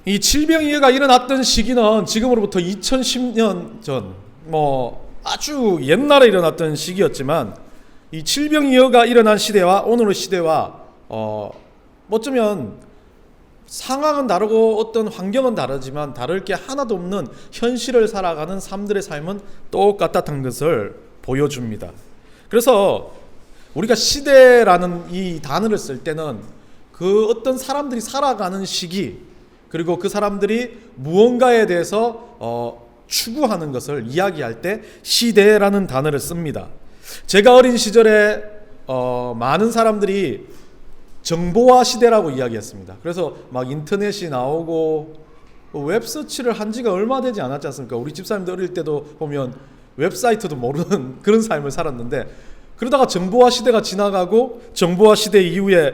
이 질병이해가 일어났던 시기는 지금으로부터 2010년 전, 아주 옛날에 일어났던 시기였지만, 이 질병이해가 일어난 시대와 오늘의 시대와 어쩌면 상황은 다르고 어떤 환경은 다르지만 다를 게 하나도 없는 현실을 살아가는 사람들의 삶은 똑같다는 것을 보여줍니다. 그래서 우리가 시대라는 이 단어를 쓸 때는 그 어떤 사람들이 살아가는 시기, 그리고 그 사람들이 무언가에 대해서 추구하는 것을 이야기할 때 시대라는 단어를 씁니다. 제가 어린 시절에 많은 사람들이 정보화 시대라고 이야기했습니다. 그래서 막 인터넷이 나오고 웹서치를 한 지가 얼마 되지 않았지 않습니까? 우리 집사님들 어릴 때도 보면 웹사이트도 모르는 그런 삶을 살았는데, 그러다가 정보화 시대가 지나가고 정보화 시대 이후에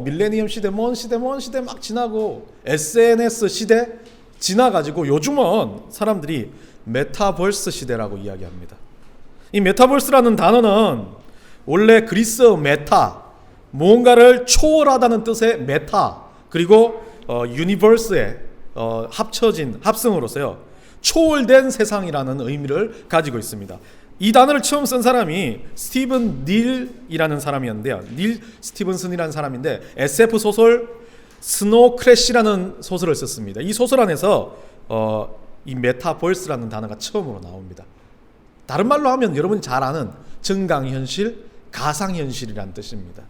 밀레니엄 시대, 뭔 시대 막 지나고 SNS 시대 지나가지고 요즘은 사람들이 메타버스 시대라고 이야기합니다. 이 메타버스라는 단어는 원래 그리스어 메타, 무언가를 초월하다는 뜻의 메타, 그리고 유니버스에 합쳐진 합성으로서요 초월된 세상이라는 의미를 가지고 있습니다. 이 단어를 처음 쓴 사람이 스티븐 닐이라는 사람이었는데요. 닐 스티븐슨이라는 사람인데 SF 소설 스노우 크래시라는 소설을 썼습니다. 이 소설 안에서 이 메타버스라는 단어가 처음으로 나옵니다. 다른 말로 하면 여러분이 잘 아는 증강현실, 가상현실이라는 뜻입니다.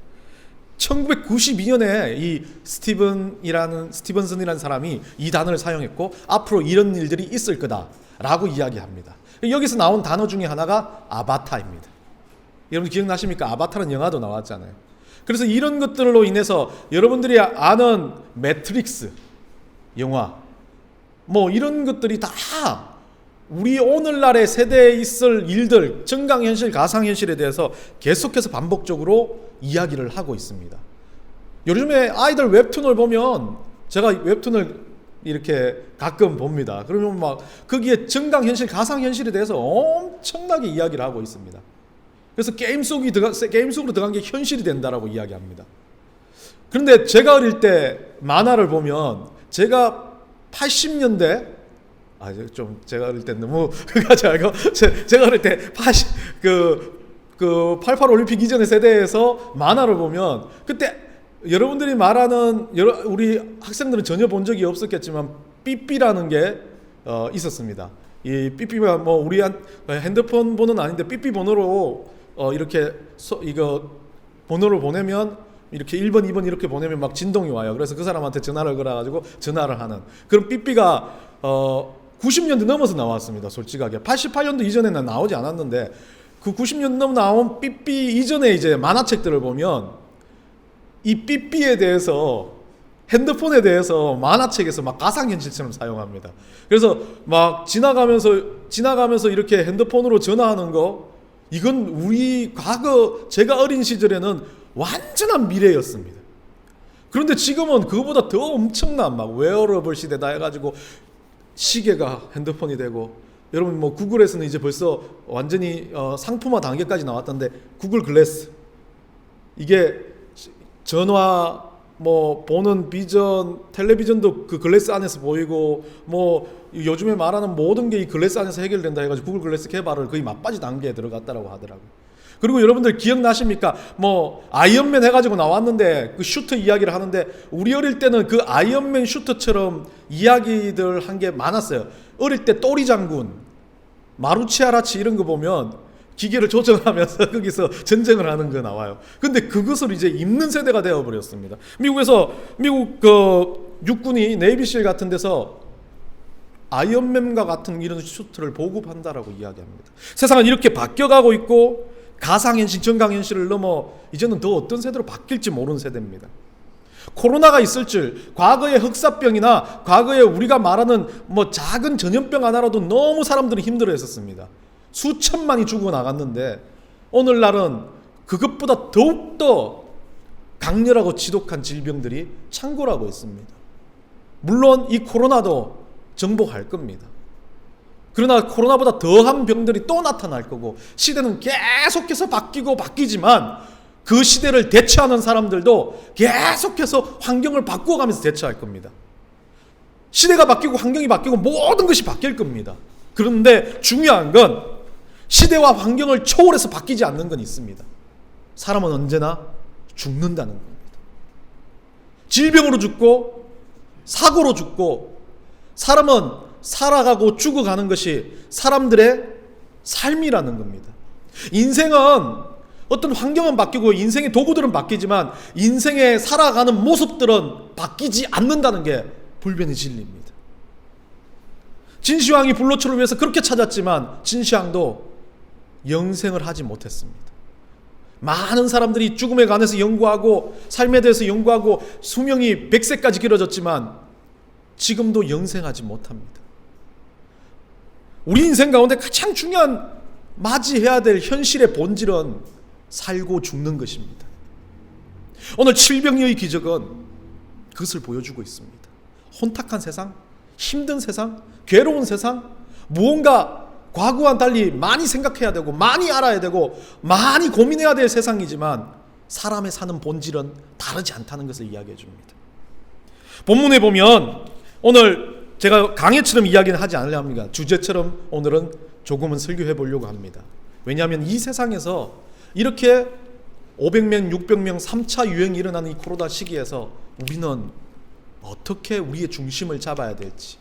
1992년에 이 스티븐슨이라는 사람이 이 단어를 사용했고 앞으로 이런 일들이 있을 거다라고 이야기합니다. 여기서 나온 단어 중에 하나가 아바타입니다. 여러분 기억나십니까? 아바타는 영화도 나왔잖아요. 그래서 이런 것들로 인해서 여러분들이 아는 매트릭스 영화 이런 것들이 다 우리 오늘날의 세대에 있을 일들, 증강현실, 가상현실에 대해서 계속해서 반복적으로 이야기를 하고 있습니다. 요즘에 아이들 웹툰을 보면, 제가 웹툰을 이렇게 가끔 봅니다. 그러면 막 거기에 증강현실, 가상현실에 대해서 엄청나게 이야기를 하고 있습니다. 그래서 게임 속으로 들어간 게 현실이 된다라고 이야기합니다. 그런데 제가 어릴 때 만화를 보면, 제가 80년대 제가 어릴 때 너무 그거지 말고 제가 어릴 때 88 올림픽 이전의 세대에서 만화를 보면, 그때 여러분들이 말하는 우리 학생들은 전혀 본 적이 없었겠지만 삐삐라는 게 있었습니다. 이 삐삐가 우리 핸드폰 번호는 아닌데 삐삐 번호로 이렇게 이거 번호를 보내면 이렇게 1번, 2번 이렇게 보내면 막 진동이 와요. 그래서 그 사람한테 전화를 걸어가지고 전화를 하는 그런 삐삐가 90년대 넘어서 나왔습니다. 솔직하게 88년도 이전에는 나오지 않았는데, 그 90년대 넘어 나온 삐삐 이전에 이제 만화책들을 보면 이 삐삐에 대해서, 핸드폰에 대해서 만화책에서 막 가상현실처럼 사용합니다. 그래서 막 지나가면서 이렇게 핸드폰으로 전화하는 거, 이건 우리 과거 제가 어린 시절에는 완전한 미래였습니다. 그런데 지금은 그거보다 더 엄청난 막 웨어러블 시대다 해가지고 시계가 핸드폰이 되고, 여러분 구글에서는 이제 벌써 완전히 상품화 단계까지 나왔던데, 구글 글래스, 이게 전화 보는 비전, 텔레비전도 그 글래스 안에서 보이고, 요즘에 말하는 모든 게 이 글래스 안에서 해결된다 해가지고 구글 글래스 개발을 거의 막바지 단계에 들어갔다라고 하더라고요. 그리고 여러분들 기억나십니까? 아이언맨 해가지고 나왔는데 그 슈터 이야기를 하는데, 우리 어릴 때는 그 아이언맨 슈터처럼 이야기들 한 게 많았어요. 어릴 때 또리 장군, 마루치아라치 이런 거 보면 기계를 조정하면서 거기서 전쟁을 하는 거 나와요. 근데 그것을 이제 입는 세대가 되어버렸습니다. 미국 육군이 네이비실 같은 데서 아이언맨과 같은 이런 슈트를 보급한다라고 이야기합니다. 세상은 이렇게 바뀌어가고 있고, 가상현실, 증강현실을 넘어 이제는 더 어떤 세대로 바뀔지 모르는 세대입니다. 코로나가 있을 줄, 과거의 흑사병이나 과거에 우리가 말하는 작은 전염병 하나라도 너무 사람들이 힘들어했었습니다. 수천만이 죽어 나갔는데, 오늘날은 그것보다 더욱더 강렬하고 지독한 질병들이 창궐하고 있습니다. 물론 이 코로나도 정복할 겁니다. 그러나 코로나보다 더한 병들이 또 나타날 거고, 시대는 계속해서 바뀌지만 그 시대를 대처하는 사람들도 계속해서 환경을 바꾸어가면서 대처할 겁니다. 시대가 바뀌고 환경이 바뀌고 모든 것이 바뀔 겁니다. 그런데 중요한 건 시대와 환경을 초월해서 바뀌지 않는 건 있습니다. 사람은 언제나 죽는다는 겁니다. 질병으로 죽고 사고로 죽고, 사람은 살아가고 죽어가는 것이 사람들의 삶이라는 겁니다. 인생은 어떤 환경은 바뀌고 인생의 도구들은 바뀌지만 인생의 살아가는 모습들은 바뀌지 않는다는 게 불변의 진리입니다. 진시황이 불로초를 위해서 그렇게 찾았지만 진시황도 영생을 하지 못했습니다. 많은 사람들이 죽음에 관해서 연구하고 삶에 대해서 연구하고 수명이 100세까지 길어졌지만 지금도 영생하지 못합니다. 우리 인생 가운데 가장 중요한 맞이해야 될 현실의 본질은 살고 죽는 것입니다. 오늘 칠병이의 기적은 그것을 보여주고 있습니다. 혼탁한 세상, 힘든 세상, 괴로운 세상, 무언가 과거와는 달리 많이 생각해야 되고 많이 알아야 되고 많이 고민해야 될 세상이지만 사람의 사는 본질은 다르지 않다는 것을 이야기해 줍니다. 본문에 보면 오늘 제가 강해처럼 이야기는 하지 않으려 합니다. 주제처럼 오늘은 조금은 설교해 보려고 합니다. 왜냐하면 이 세상에서 이렇게 500명, 600명 3차 유행이 일어나는 이 코로나 시기에서 우리는 어떻게 우리의 중심을 잡아야 될지,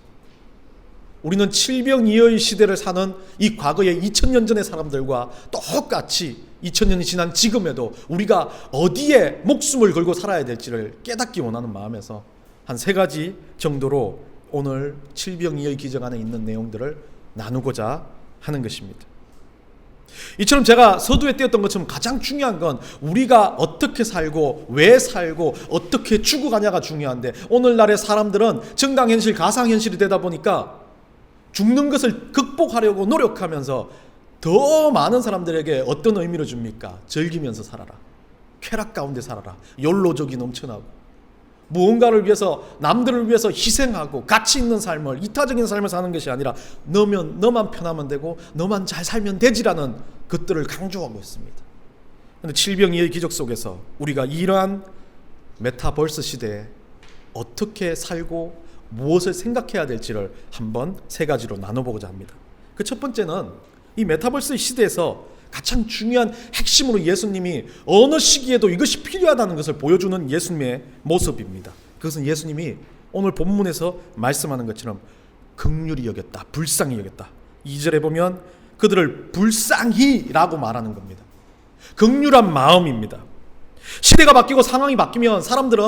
우리는 칠병이어의 시대를 사는 이 과거의 2000년 전의 사람들과 똑같이 2000년이 지난 지금에도 우리가 어디에 목숨을 걸고 살아야 될지를 깨닫기 원하는 마음에서 한 3가지 정도로 오늘 칠병이어의 기적 안에 있는 내용들을 나누고자 하는 것입니다. 이처럼 제가 서두에 띄었던 것처럼 가장 중요한 건 우리가 어떻게 살고 왜 살고 어떻게 죽어가냐가 중요한데, 오늘날의 사람들은 정당현실, 가상현실이 되다 보니까 죽는 것을 극복하려고 노력하면서 더 많은 사람들에게 어떤 의미를 줍니까? 즐기면서 살아라, 쾌락 가운데 살아라, 욜로족이 넘쳐나고 무언가를 위해서, 남들을 위해서 희생하고 가치 있는 삶을, 이타적인 삶을 사는 것이 아니라 너만 편하면 되고 너만 잘 살면 되지라는 것들을 강조하고 있습니다. 그런데 칠병이의 기적 속에서 우리가 이러한 메타버스 시대에 어떻게 살고 무엇을 생각해야 될지를 한번 3가지로 나눠보고자 합니다. 그 첫 번째는 이 메타버스 시대에서 가장 중요한 핵심으로 예수님이 어느 시기에도 이것이 필요하다는 것을 보여주는 예수님의 모습입니다. 그것은 예수님이 오늘 본문에서 말씀하는 것처럼 긍휼히 여겼다, 불쌍히 여겼다. 2절에 보면 그들을 불쌍히라고 말하는 겁니다. 긍휼한 마음입니다. 시대가 바뀌고 상황이 바뀌면 사람들은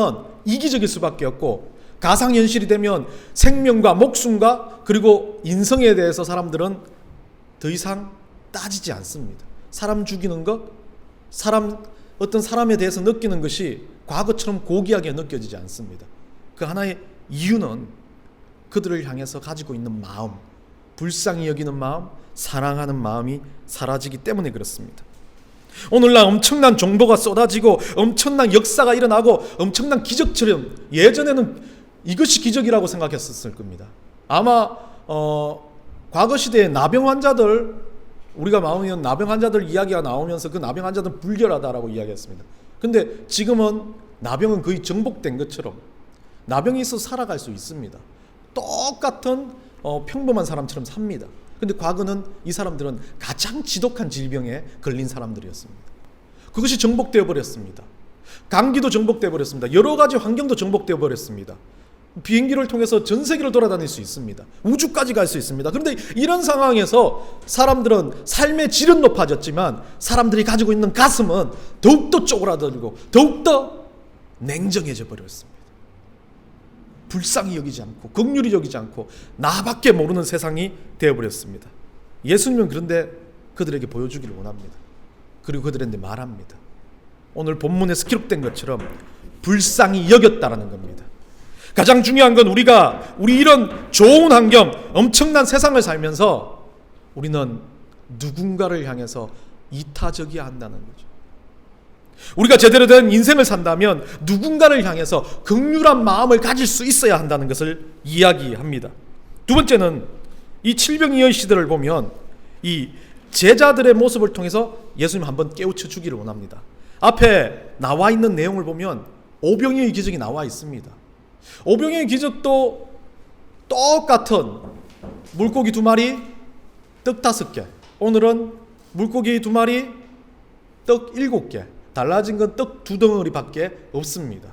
이기적일 수밖에 없고, 가상현실이 되면 생명과 목숨과 그리고 인성에 대해서 사람들은 더 이상 따지지 않습니다. 사람 죽이는 것, 어떤 사람에 대해서 느끼는 것이 과거처럼 고귀하게 느껴지지 않습니다. 그 하나의 이유는 그들을 향해서 가지고 있는 마음, 불쌍히 여기는 마음, 사랑하는 마음이 사라지기 때문에 그렇습니다. 오늘날 엄청난 정보가 쏟아지고 엄청난 역사가 일어나고 엄청난 기적처럼, 예전에는 이것이 기적이라고 생각했었을 겁니다. 아마 과거 시대에 나병 환자들, 우리가 마음이면 나병 환자들 이야기가 나오면서 그 나병 환자들은 불결하다라고 이야기했습니다. 근데 지금은 나병은 거의 정복된 것처럼 나병이 있어서 살아갈 수 있습니다. 똑같은 평범한 사람처럼 삽니다. 근데 과거는 이 사람들은 가장 지독한 질병에 걸린 사람들이었습니다. 그것이 정복되어 버렸습니다. 감기도 정복되어 버렸습니다. 여러 가지 환경도 정복되어 버렸습니다. 비행기를 통해서 전 세계를 돌아다닐 수 있습니다. 우주까지 갈 수 있습니다. 그런데 이런 상황에서 사람들은 삶의 질은 높아졌지만 사람들이 가지고 있는 가슴은 더욱더 쪼그라들고 더욱더 냉정해져 버렸습니다. 불쌍히 여기지 않고 긍휼히 여기지 않고 나밖에 모르는 세상이 되어버렸습니다. 예수님은 그런데 그들에게 보여주기를 원합니다. 그리고 그들한테 말합니다. 오늘 본문에서 기록된 것처럼 불쌍히 여겼다라는 겁니다. 가장 중요한 건 우리 이런 좋은 환경, 엄청난 세상을 살면서 우리는 누군가를 향해서 이타적이어야 한다는 거죠. 우리가 제대로 된 인생을 산다면 누군가를 향해서 긍휼한 마음을 가질 수 있어야 한다는 것을 이야기합니다. 두 번째는 이 칠병이의 시대를 보면 이 제자들의 모습을 통해서 예수님 한번 깨우쳐 주기를 원합니다. 앞에 나와 있는 내용을 보면 오병이의 기적이 나와 있습니다. 오병이의 기적도 똑같은 물고기 2마리, 떡 5개. 오늘은 물고기 2마리, 떡 7개. 달라진 건 떡 2덩어리밖에 없습니다.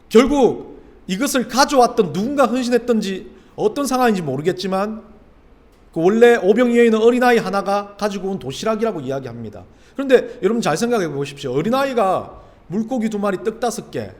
결국 이것을 가져왔던 누군가 헌신했던지 어떤 상황인지 모르겠지만 그 원래 오병이어에 있는 어린아이 하나가 가지고 온 도시락이라고 이야기합니다. 그런데 여러분 잘 생각해 보십시오. 어린아이가 물고기 2마리, 떡 5개.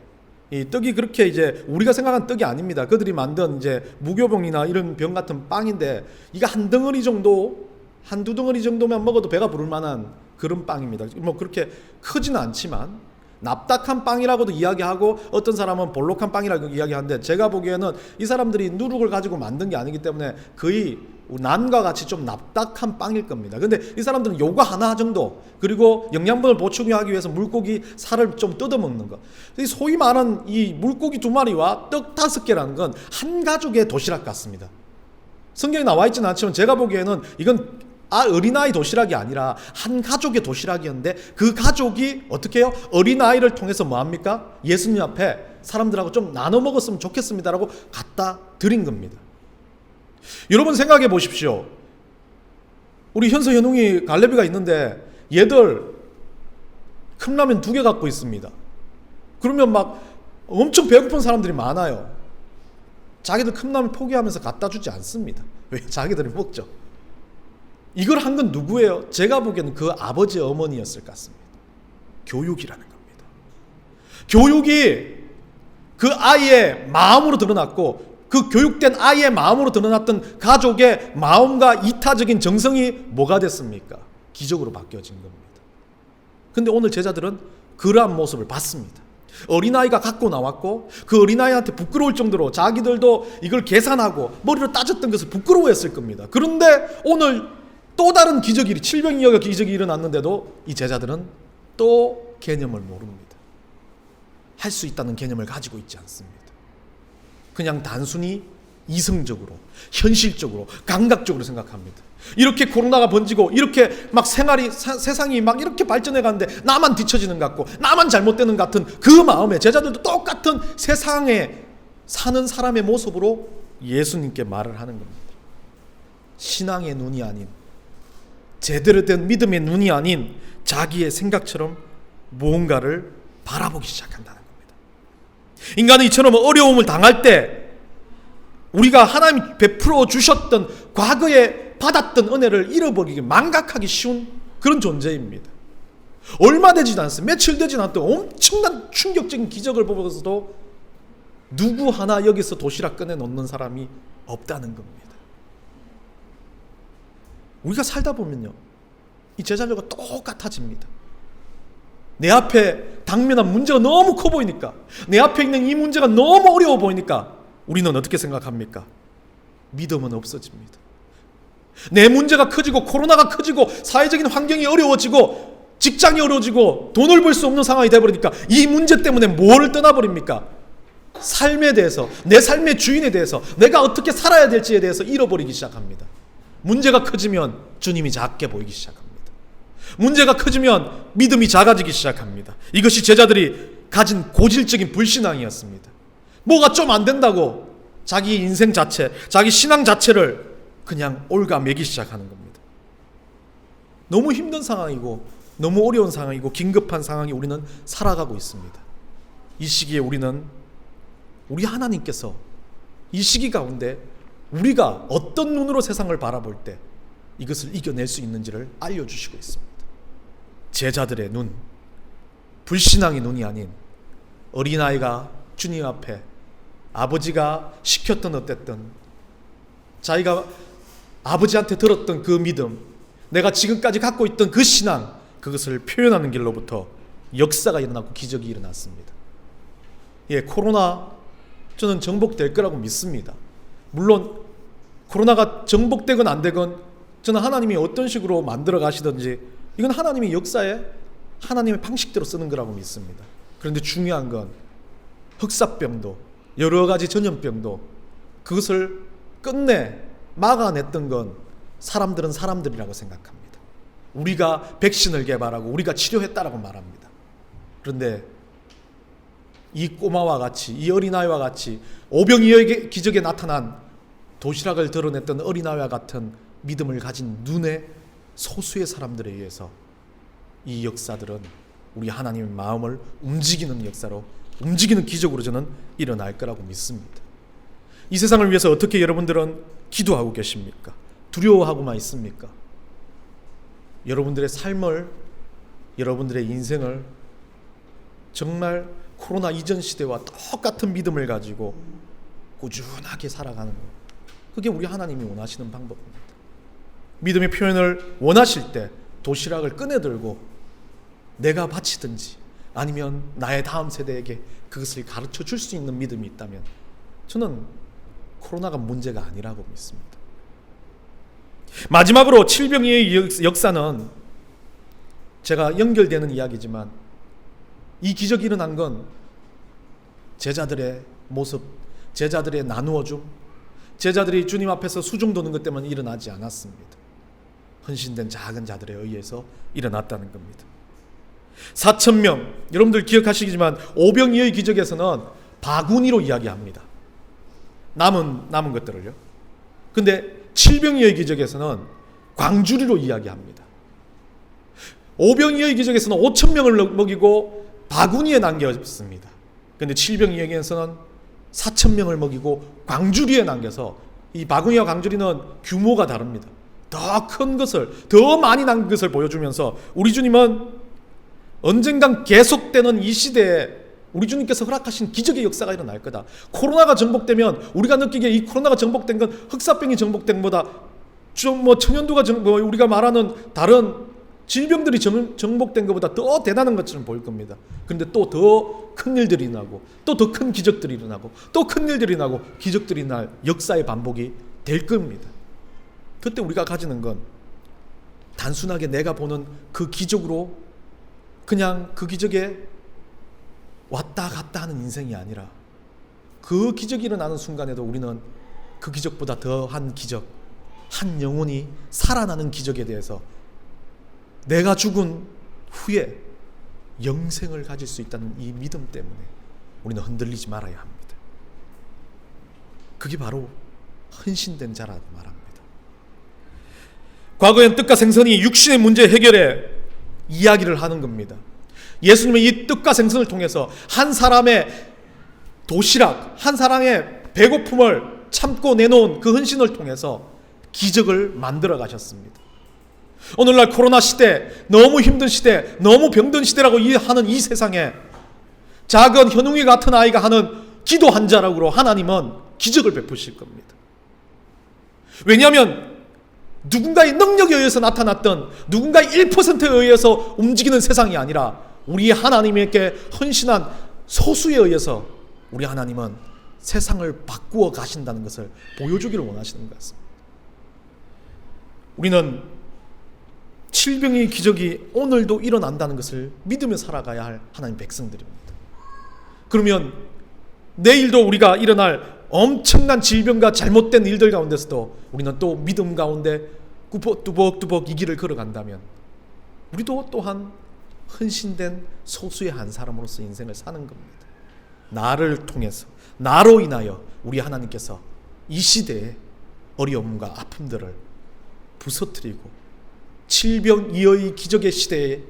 이 떡이 그렇게 이제 우리가 생각한 떡이 아닙니다. 그들이 만든 이제 무교병이나 이런 병 같은 빵인데 이거 한 덩어리 정도, 한두 덩어리 정도만 먹어도 배가 부를 만한 그런 빵입니다. 뭐 그렇게 크지는 않지만 납작한 빵이라고도 이야기하고 어떤 사람은 볼록한 빵이라고 이야기하는데 제가 보기에는 이 사람들이 누룩을 가지고 만든 게 아니기 때문에 거의 난과 같이 좀 납작한 빵일 겁니다. 근데 이 사람들은 요거 하나 정도, 그리고 영양분을 보충하기 위해서 물고기 살을 좀 뜯어먹는 것. 소위 말하는 이 물고기 2마리와 떡 5개라는 건 한 가족의 도시락 같습니다. 성경에 나와 있지는 않지만 제가 보기에는 이건 어린아이 도시락이 아니라 한 가족의 도시락이었는데 그 가족이 어떻게 해요? 어린아이를 통해서 뭐합니까? 예수님 앞에 사람들하고 좀 나눠 먹었으면 좋겠습니다라고 갖다 드린 겁니다. 여러분 생각해 보십시오. 우리 현서, 현웅이, 갈래비가 있는데 얘들 컵라면 2개 갖고 있습니다. 그러면 막 엄청 배고픈 사람들이 많아요. 자기들 컵라면 포기하면서 갖다 주지 않습니다. 왜? 자기들이 먹죠. 이걸 한 건 누구예요? 제가 보기에는 그 아버지 어머니였을 것 같습니다. 교육이라는 겁니다. 교육이 그 아이의 마음으로 드러났고 그 교육된 아이의 마음으로 드러났던 가족의 마음과 이타적인 정성이 뭐가 됐습니까? 기적으로 바뀌어진 겁니다. 근데 오늘 제자들은 그러한 모습을 봤습니다. 어린아이가 갖고 나왔고 그 어린아이한테 부끄러울 정도로 자기들도 이걸 계산하고 머리로 따졌던 것을 부끄러워했을 겁니다. 그런데 오늘 또 다른 기적이, 700여의 기적이 일어났는데도 이 제자들은 또 개념을 모릅니다. 할 수 있다는 개념을 가지고 있지 않습니다. 그냥 단순히 이성적으로, 현실적으로, 감각적으로 생각합니다. 이렇게 코로나가 번지고 이렇게 막 세상이 막 이렇게 발전해 가는데 나만 뒤처지는 것 같고 나만 잘못되는 것 같은 그 마음에 제자들도 똑같은 세상에 사는 사람의 모습으로 예수님께 말을 하는 겁니다. 신앙의 눈이 아닌, 제대로 된 믿음의 눈이 아닌 자기의 생각처럼 무언가를 바라보기 시작한다는 겁니다. 인간은 이처럼 어려움을 당할 때 우리가 하나님이 베풀어 주셨던 과거에 받았던 은혜를 잃어버리기, 망각하기 쉬운 그런 존재입니다. 얼마 되지도 않습니다. 며칠 되지 않았던 엄청난 충격적인 기적을 보면서도 누구 하나 여기서 도시락 꺼내 놓는 사람이 없다는 겁니다. 우리가 살다 보면요, 이 제자들과 똑같아집니다. 내 앞에 당면한 문제가 너무 커 보이니까, 내 앞에 있는 이 문제가 너무 어려워 보이니까 우리는 어떻게 생각합니까? 믿음은 없어집니다. 내 문제가 커지고 코로나가 커지고 사회적인 환경이 어려워지고 직장이 어려워지고 돈을 벌 수 없는 상황이 되어버리니까 이 문제 때문에 뭐를 떠나버립니까? 삶에 대해서, 내 삶의 주인에 대해서, 내가 어떻게 살아야 될지에 대해서 잃어버리기 시작합니다. 문제가 커지면 주님이 작게 보이기 시작합니다. 문제가 커지면 믿음이 작아지기 시작합니다. 이것이 제자들이 가진 고질적인 불신앙이었습니다. 뭐가 좀 안 된다고 자기 인생 자체, 자기 신앙 자체를 그냥 올가매기 시작하는 겁니다. 너무 힘든 상황이고 너무 어려운 상황이고 긴급한 상황이 우리는 살아가고 있습니다. 이 시기에 우리는 우리 하나님께서 이 시기 가운데 우리가 어떤 눈으로 세상을 바라볼 때 이것을 이겨낼 수 있는지를 알려주시고 있습니다. 제자들의 눈, 불신앙의 눈이 아닌 어린아이가 주님 앞에 아버지가 시켰던 어땠든 자기가 아버지한테 들었던 그 믿음, 내가 지금까지 갖고 있던 그 신앙, 그것을 표현하는 길로부터 역사가 일어나고 기적이 일어났습니다. 예, 코로나 저는 정복될 거라고 믿습니다. 물론 코로나가 정복되건 안 되건 저는 하나님이 어떤 식으로 만들어 가시든지 이건 하나님의 역사에 하나님의 방식대로 쓰는 거라고 믿습니다. 그런데 중요한 건 흑사병도 여러 가지 전염병도 그것을 끝내 막아냈던 건 사람들은 사람들이라고 생각합니다. 우리가 백신을 개발하고 우리가 치료했다라고 말합니다. 그런데 이 꼬마와 같이, 이 어린아이와 같이 오병이어의 기적에 나타난 도시락을 드러냈던 어린아이와 같은 믿음을 가진 눈의 소수의 사람들에 의해서 이 역사들은 우리 하나님의 마음을 움직이는 역사로, 움직이는 기적으로 저는 일어날 거라고 믿습니다. 이 세상을 위해서 어떻게 여러분들은 기도하고 계십니까? 두려워하고만 있습니까? 여러분들의 삶을, 여러분들의 인생을 정말 코로나 이전 시대와 똑같은 믿음을 가지고 꾸준하게 살아가는 것, 그게 우리 하나님이 원하시는 방법입니다. 믿음의 표현을 원하실 때 도시락을 꺼내들고 내가 바치든지 아니면 나의 다음 세대에게 그것을 가르쳐 줄 수 있는 믿음이 있다면 저는 코로나가 문제가 아니라고 믿습니다. 마지막으로 칠병이의 역사는 제가 연결되는 이야기지만 이 기적이 일어난 건 제자들의 모습, 제자들의 나누어줌, 제자들이 주님 앞에서 수중 도는 것 때문에 일어나지 않았습니다. 헌신된 작은 자들에 의해서 일어났다는 겁니다. 4,000명, 여러분들 기억하시겠지만 오병이어의 기적에서는 바구니로 이야기합니다. 남은 것들을요. 근데 칠병이어의 기적에서는 광주리로 이야기합니다. 오병이어의 기적에서는 5,000명을 먹이고 바구니에 남겼습니다. 근데 칠병이어에서는 4,000명을 먹이고 광주리에 남겨서, 이 바구니와 광주리는 규모가 다릅니다. 더 큰 것을, 더 많이 남긴 것을 보여주면서 우리 주님은 언젠간 계속되는 이 시대에 우리 주님께서 허락하신 기적의 역사가 일어날 거다. 코로나가 정복되면 우리가 느끼기에 이 코로나가 정복된 건 흑사병이 정복된 것보다 천연두가 우리가 말하는 다른 질병들이 정복된 것보다 더 대단한 것처럼 보일 겁니다. 그런데 또 더 큰 일들이 나고, 또 더 큰 기적들이 일어나고, 또 큰 일들이 나고, 기적들이 날 역사의 반복이 될 겁니다. 그때 우리가 가지는 건 단순하게 내가 보는 그 기적으로 그냥 그 기적에 왔다 갔다 하는 인생이 아니라, 그 기적이 일어나는 순간에도 우리는 그 기적보다 더한 기적, 한 영혼이 살아나는 기적에 대해서 내가 죽은 후에 영생을 가질 수 있다는 이 믿음 때문에 우리는 흔들리지 말아야 합니다. 그게 바로 헌신된 자라고 말합니다. 과거엔 뜻과 생선이 육신의 문제 해결에 이야기를 하는 겁니다. 예수님은 이 뜻과 생선을 통해서 한 사람의 도시락, 한 사람의 배고픔을 참고 내놓은 그 헌신을 통해서 기적을 만들어 가셨습니다. 오늘날 코로나 시대, 너무 힘든 시대, 너무 병든 시대라고 하는 이 세상에 작은 현웅이 같은 아이가 하는 기도 한 자락으로 하나님은 기적을 베푸실 겁니다. 왜냐하면 누군가의 능력에 의해서 나타났던, 누군가의 1%에 의해서 움직이는 세상이 아니라 우리 하나님에게 헌신한 소수에 의해서 우리 하나님은 세상을 바꾸어 가신다는 것을 보여주기를 원하시는 것 같습니다. 우리는 칠병의 기적이 오늘도 일어난다는 것을 믿으며 살아가야 할 하나님 백성들입니다. 그러면 내일도 우리가 일어날 엄청난 질병과 잘못된 일들 가운데서도 우리는 또 믿음 가운데 뚜벅뚜벅 이 길을 걸어간다면 우리도 또한 헌신된 소수의 한 사람으로서 인생을 사는 겁니다. 나를 통해서, 나로 인하여 우리 하나님께서 이 시대의 어려움과 아픔들을 부서뜨리고 칠병이어의 기적의 시대에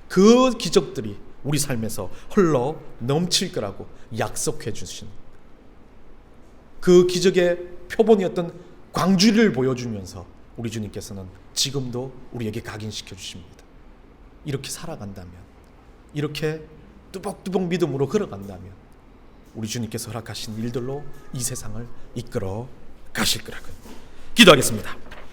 그 기적들이 우리 삶에서 흘러 넘칠 거라고 약속해 주신, 그 기적의 표본이었던 광주리를 보여주면서 우리 주님께서는 지금도 우리에게 각인시켜 주십니다. 이렇게 살아간다면, 이렇게 뚜벅뚜벅 믿음으로 걸어간다면 우리 주님께서 허락하신 일들로 이 세상을 이끌어 가실 거라고요. 기도하겠습니다.